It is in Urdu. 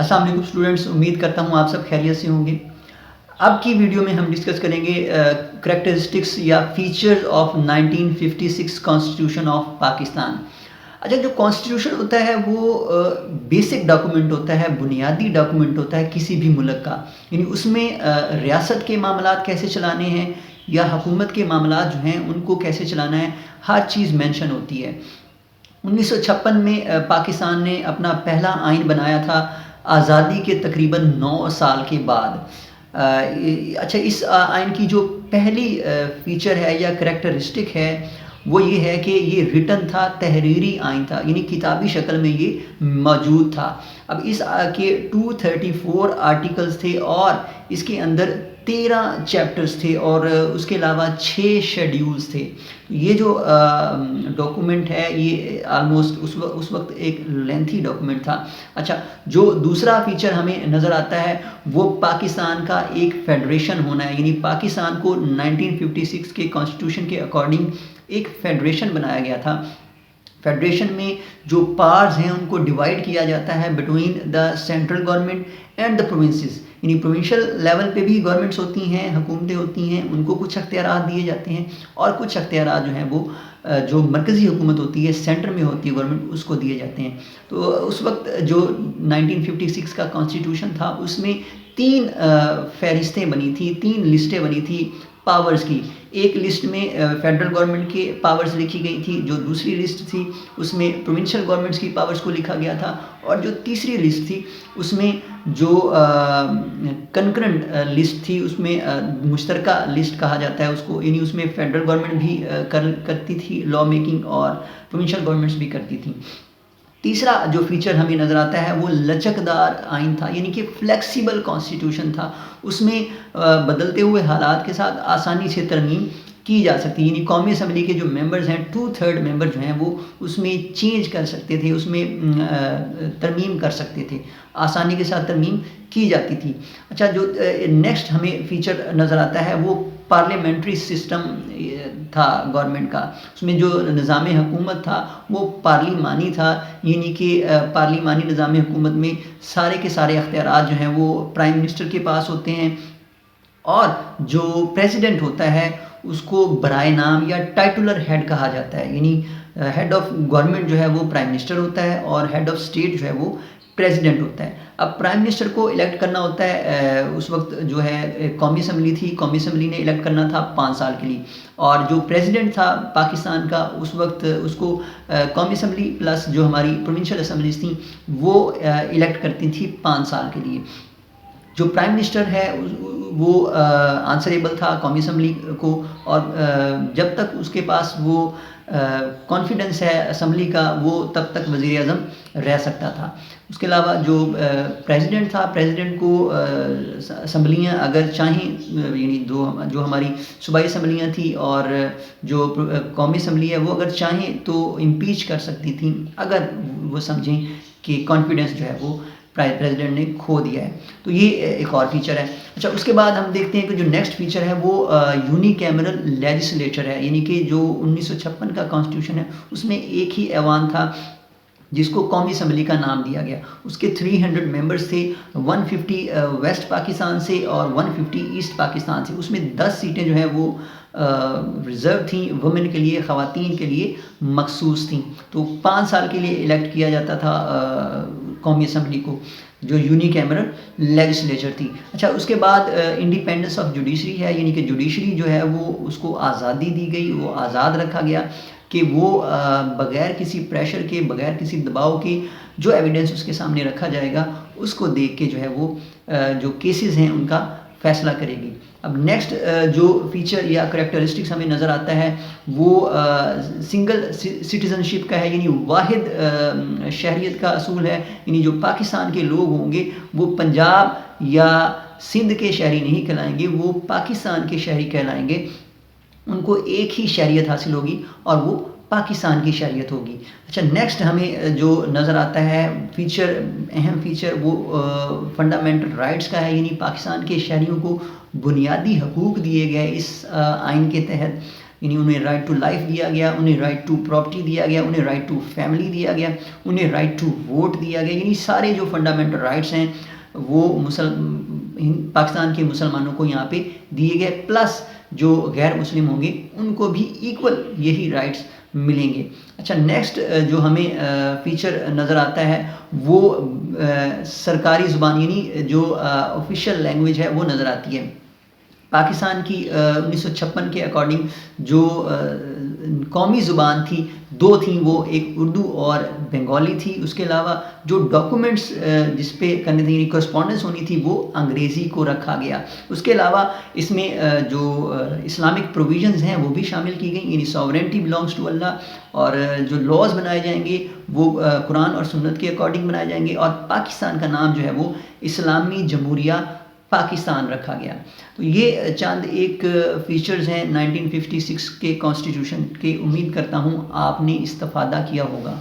السلام علیکم اسٹوڈنٹس، امید کرتا ہوں آپ سب خیریت سے ہوں گے۔ اب کی ویڈیو میں ہم ڈسکس کریں گے کریکٹرسٹکس یا features of 1956 constitution of Pakistan. اچھا، جو کانسٹیٹیوشن ہوتا ہے وہ بیسک ڈاکومنٹ ہوتا ہے، بنیادی ڈاکومنٹ ہوتا ہے کسی بھی ملک کا، یعنی اس میں ریاست کے معاملات کیسے چلانے ہیں یا حکومت کے معاملات جو ہیں ان کو کیسے چلانا ہے، ہر چیز مینشن ہوتی ہے۔ 1956 میں پاکستان نے اپنا پہلا آئین بنایا تھا آزادی کے تقریباً 9 سال کے بعد۔ اچھا، اس آئین کی جو پہلی فیچر ہے یا کریکٹرسٹک ہے وہ یہ ہے کہ یہ ریٹن تھا، تحریری آئین تھا، یعنی کتابی شکل میں یہ موجود تھا۔ اب اس کے 234 آرٹیکلز تھے اور اس کے اندر 13 چیپٹرز تھے اور اس کے علاوہ 6 شیڈیولز تھے۔ یہ جو ڈاکومنٹ ہے یہ آلموسٹ اس وقت ایک لینتھی ڈاکومنٹ تھا۔ اچھا، جو دوسرا فیچر ہمیں نظر آتا ہے وہ پاکستان کا ایک فیڈریشن ہونا ہے، یعنی پاکستان کو 1956 کے کانسٹیٹیوشن کے اکارڈنگ ایک فیڈریشن بنایا گیا تھا۔ فیڈریشن میں جو پارز ہیں ان کو ڈیوائڈ کیا جاتا ہے between the central government and the provinces, یعنی پروونشل لیول پہ بھی گورنمنٹس ہوتی ہیں، حکومتیں ہوتی ہیں، ان کو کچھ اختیارات دیے جاتے ہیں اور کچھ اختیارات جو ہیں وہ جو مرکزی حکومت ہوتی ہے، سینٹر میں ہوتی ہے گورنمنٹ، اس کو دیے جاتے ہیں۔ تو اس وقت جو 1956 کا کانسٹیٹیوشن تھا اس میں 3 فہرستیں بنی تھیں، 3 لسٹیں بنی تھی پاورز کی۔ ایک لسٹ میں فیڈرل گورنمنٹ کے پاورز لکھی گئی تھی، جو دوسری لسٹ تھی اس میں پروونشل گورنمنٹس کی پاورز کو لکھا گیا تھا، اور جو تیسری لسٹ تھی اس میں جو کنکرنٹ لسٹ تھی اس میں مشترکہ لسٹ کہا جاتا ہے اس کو، یعنی اس میں فیڈرل گورنمنٹ بھی کرتی تھی لا میکنگ اور پروونشل گورنمنٹس بھی کرتی تھیں۔ تیسرا جو فیچر ہمیں نظر آتا ہے وہ لچکدار آئین تھا، یعنی کہ فلیکسیبل کانسٹیٹیوشن تھا۔ اس میں بدلتے ہوئے حالات کے ساتھ آسانی سے ترمیم کی جا سکتی، یعنی قومی اسمبلی کے جو ممبرز ہیں 2/3 ممبر جو ہیں وہ اس میں چینج کر سکتے تھے، اس میں ترمیم کر سکتے تھے، آسانی کے ساتھ ترمیم کی جاتی تھی۔ اچھا، جو نیکسٹ ہمیں فیچر نظر آتا ہے وہ پارلیمنٹری سسٹم تھا گورنمنٹ کا۔ اس میں جو نظام حکومت تھا وہ پارلیمانی تھا، یعنی کہ پارلیمانی نظام حکومت میں سارے کے سارے اختیارات جو ہیں وہ پرائم منسٹر کے پاس ہوتے ہیں، اور جو پریزیڈنٹ ہوتا ہے اس کو برائے نام یا ٹائٹولر ہیڈ کہا جاتا ہے، یعنی ہیڈ آف گورنمنٹ جو ہے وہ پرائم منسٹر ہوتا ہے اور ہیڈ آف اسٹیٹ جو ہے وہ پریزیڈنٹ ہوتا ہے۔ اب پرائم منسٹر کو الیکٹ کرنا ہوتا ہے، اس وقت جو ہے قومی اسمبلی تھی، قومی اسمبلی نے الیکٹ کرنا تھا 5 سال کے لیے، اور جو پریزیڈنٹ تھا پاکستان کا اس وقت اس کو قومی اسمبلی پلس جو ہماری پروونشل اسمبلیز تھیں وہ الیکٹ کرتی تھی 5 سال کے لیے۔ جو پرائم منسٹر ہے وہ آنسریبل تھا قومی اسمبلی کو، اور جب تک اس کے پاس وہ کانفیڈنس ہے اسمبلی کا وہ تب تک وزیر اعظم رہ سکتا تھا۔ اس کے علاوہ جو پریزیڈنٹ تھا، پریزیڈنٹ کو اسمبلیاں اگر چاہیں، یعنی جو ہماری صوبائی اسمبلیاں تھیں اور جو قومی اسمبلی ہے وہ اگر چاہیں تو امپیچ کر سکتی تھیں اگر وہ سمجھیں کہ کانفیڈنس جو ہے وہ پریزیڈنٹ نے کھو دیا ہے۔ تو یہ ایک اور فیچر ہے۔ اچھا، اس کے بعد ہم دیکھتے ہیں کہ جو نیکسٹ فیچر ہے وہ یونی کیمرل لیجسلیچر ہے، یعنی کہ جو 1956 کا کانسٹیٹیوشن ہے اس میں ایک ہی ایوان تھا جس کو قومی اسمبلی کا نام دیا گیا۔ اس کے 300 ممبرز تھے، 150 ویسٹ پاکستان سے اور 150 ایسٹ پاکستان سے۔ اس میں 10 سیٹیں جو ہیں وہ ریزرو تھیں، وومن کے لیے، خواتین کے لیے مخصوص تھیں۔ تو 5 سال کے لیے الیکٹ کیا جاتا تھا قومی اسمبلی کو، جو یونی کیمرل لیجسلیچر تھی۔ اچھا، اس کے بعد انڈیپینڈنس آف جوڈیشری ہے، یعنی کہ جوڈیشری جو ہے وہ اس کو آزادی دی گئی، وہ آزاد رکھا گیا کہ وہ بغیر کسی پریشر کے، بغیر کسی دباؤ کے جو ایویڈنس اس کے سامنے رکھا جائے گا اس کو دیکھ کے جو ہے وہ جو کیسز ہیں ان کا فیصلہ کرے گی۔ اب نیکسٹ جو فیچر یا کریکٹرسٹکس ہمیں نظر آتا ہے وہ سنگل سٹیزنشپ کا ہے، یعنی واحد شہریت کا اصول ہے، یعنی جو پاکستان کے لوگ ہوں گے وہ پنجاب یا سندھ کے شہری نہیں کہلائیں گے، وہ پاکستان کے شہری کہلائیں گے۔ ان کو ایک ہی شہریت حاصل ہوگی اور وہ پاکستان کی شہریت ہوگی۔ اچھا، نیکسٹ ہمیں جو نظر آتا ہے فیچر، اہم فیچر، وہ فنڈامنٹل رائٹس کا ہے، یعنی پاکستان کے شہریوں کو بنیادی حقوق دیے گئے اس آئین کے تحت۔ یعنی انہیں رائٹ ٹو لائف دیا گیا, انہیں رائٹ ٹو پراپرٹی دیا گیا, انہیں رائٹ ٹو فیملی دیا گیا, انہیں رائٹ ٹو ووٹ دیا گیا. یعنی سارے جو فنڈامنٹل رائٹس ہیں وہ پاکستان کے مسلمانوں کو یہاں پہ دیے گئے, پلس جو غیر مسلم ہوں گے ان کو بھی ایکول یہی رائٹس ملیں گے. اچھا, نیکسٹ جو ہمیں فیچر نظر آتا ہے وہ سرکاری زبان یعنی جو آفیشیل لینگویج ہے وہ نظر آتی ہے. پاکستان کی 1956 کے اکارڈنگ جو قومی زبان تھی دو تھیں, وہ ایک اردو اور بنگالی تھی. اس کے علاوہ جو ڈاکومنٹس جس پہ کرنے تھے یعنی کرسپونڈنس ہونی تھی وہ انگریزی کو رکھا گیا. اس کے علاوہ اس میں جو اسلامک پروویژنز ہیں وہ بھی شامل کی گئیں, یعنی ساورینٹی بلانگس ٹو اللہ, اور جو لاز بنائے جائیں گے وہ قرآن اور سنت کے اکارڈنگ بنائے جائیں گے, اور پاکستان کا نام جو ہے وہ اسلامی جمہوریہ پاکستان رکھا گیا. تو یہ چند ایک فیچرز ہیں 1956 کے کانسٹیٹیوشن کے. امید کرتا ہوں آپ نے استفادہ کیا ہوگا.